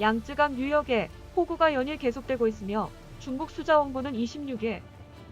양쯔강 유역에 폭우가 연일 계속되고 있으며 중국 수자원부는 26일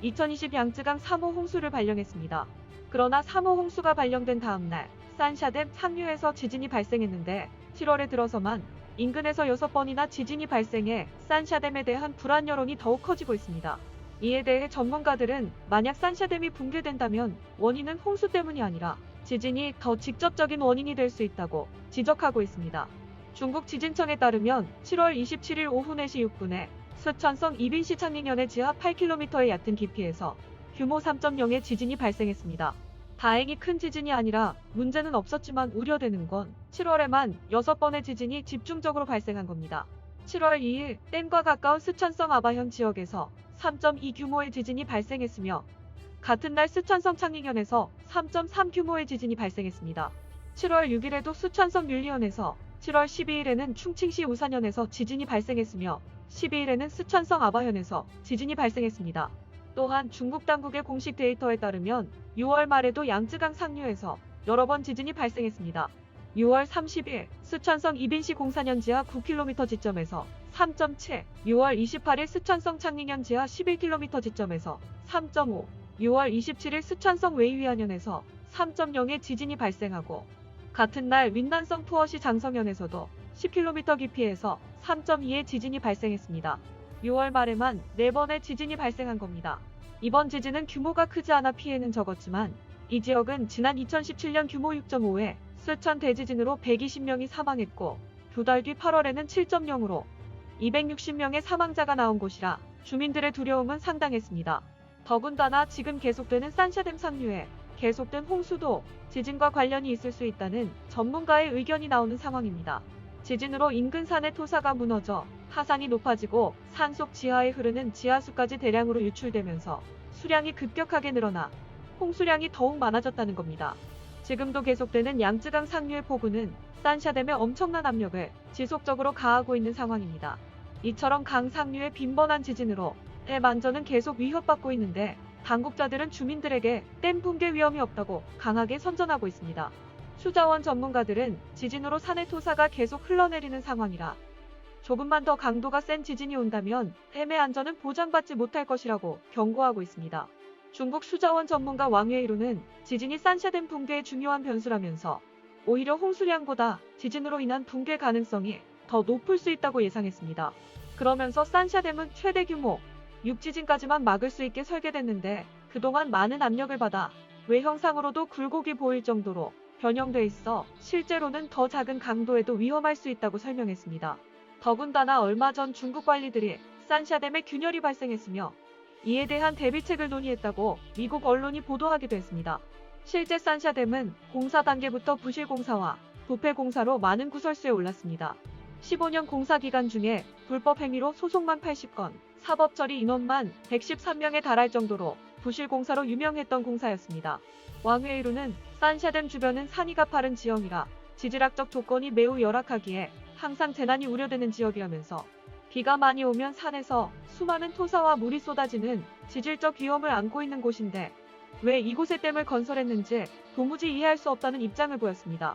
2020 양쯔강 3호 홍수를 발령했습니다. 그러나 3호 홍수가 발령된 다음날 산샤댐 상류에서 지진이 발생했는데 7월에 들어서만 인근에서 6번이나 지진이 발생해 산샤댐에 대한 불안 여론이 더욱 커지고 있습니다. 이에 대해 전문가들은 만약 산샤댐이 붕괴된다면 원인은 홍수 때문이 아니라 지진이 더 직접적인 원인이 될 수 있다고 지적하고 있습니다. 중국 지진청에 따르면 7월 27일 오후 4시 6분에 쓰촨성 이빈시 창寧현의 지하 8km의 얕은 깊이에서 규모 3.0의 지진이 발생했습니다. 다행히 큰 지진이 아니라 문제는 없었지만 우려되는 건 7월에만 6번의 지진이 집중적으로 발생한 겁니다. 7월 2일 댐과 가까운 쓰촨성 아바현 지역에서 3.2 규모의 지진이 발생했으며 같은 날 쓰촨성 창寧현에서 3.3 규모의 지진이 발생했습니다. 7월 6일에도 쓰촨성 뮬리현에서 7월 12일에는 충칭시 우산현에서 지진이 발생했으며 12일에는 쓰촨성 아바현에서 지진이 발생했습니다. 또한 중국 당국의 공식 데이터에 따르면 6월 말에도 양쯔강 상류에서 여러 번 지진이 발생했습니다. 6월 30일 쓰촨성 이빈시 공산현 지하 9km 지점에서 3.7, 6월 28일 쓰촨성 창寧현 지하 11km 지점에서 3.5, 6월 27일 쓰촨성 웨이위안현에서 3.0의 지진이 발생하고 같은 날 윈난성 투어시 장성현에서도 10km 깊이에서 3.2의 지진이 발생했습니다. 6월 말에만 4번의 지진이 발생한 겁니다. 이번 지진은 규모가 크지 않아 피해는 적었지만 이 지역은 지난 2017년 규모 6.5의 쓰촨 대지진으로 120명이 사망했고 두 달 뒤 8월에는 7.0으로 260명의 사망자가 나온 곳이라 주민들의 두려움은 상당했습니다. 더군다나 지금 계속되는 산샤댐 상류에 계속된 홍수도 지진과 관련이 있을 수 있다는 전문가의 의견이 나오는 상황입니다. 지진으로 인근 산의 토사가 무너져 하상이 높아지고 산속 지하에 흐르는 지하수까지 대량으로 유출되면서 수량이 급격하게 늘어나 홍수량이 더욱 많아졌다는 겁니다. 지금도 계속되는 양쯔강 상류의 폭우는 산샤댐에 엄청난 압력을 지속적으로 가하고 있는 상황입니다. 이처럼 강 상류의 빈번한 지진으로 댐 안전은 계속 위협받고 있는데 당국자들은 주민들에게 댐 붕괴 위험이 없다고 강하게 선전하고 있습니다. 수자원 전문가들은 지진으로 산의 토사가 계속 흘러내리는 상황이라 조금만 더 강도가 센 지진이 온다면 댐의 안전은 보장받지 못할 것이라고 경고하고 있습니다. 중국 수자원 전문가 왕웨이루는 지진이 산샤댐 붕괴의 중요한 변수라면서 오히려 홍수량보다 지진으로 인한 붕괴 가능성이 더 높을 수 있다고 예상했습니다. 그러면서 산샤댐은 최대 규모 6지진까지만 막을 수 있게 설계됐는데 그동안 많은 압력을 받아 외형상으로도 굴곡이 보일 정도로 변형돼 있어 실제로는 더 작은 강도에도 위험할 수 있다고 설명했습니다. 더군다나 얼마 전 중국 관리들이 산샤댐에 균열이 발생했으며 이에 대한 대비책을 논의했다고 미국 언론이 보도하기도 했습니다. 실제 산샤댐은 공사 단계부터 부실 공사와 부패 공사로 많은 구설수에 올랐습니다. 15년 공사 기간 중에 불법 행위로 소송만 80건, 사법 처리 인원만 113명에 달할 정도로 부실 공사로 유명했던 공사였습니다. 왕웨이루는 산샤댐 주변은 산이 가파른 지형이라 지질학적 조건이 매우 열악하기에 항상 재난이 우려되는 지역이라면서 비가 많이 오면 산에서 수많은 토사와 물이 쏟아지는 지질적 위험을 안고 있는 곳인데 왜 이곳에 댐을 건설했는지 도무지 이해할 수 없다는 입장을 보였습니다.